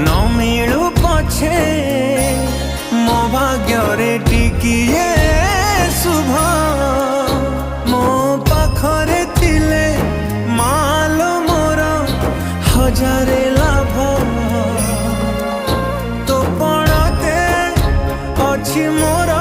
न मिलू पछे मो भाग्य टिकिए शुभ मो पाखरे थिले माल मोर हजारे लाभ तो पड़ते अच्छी मोर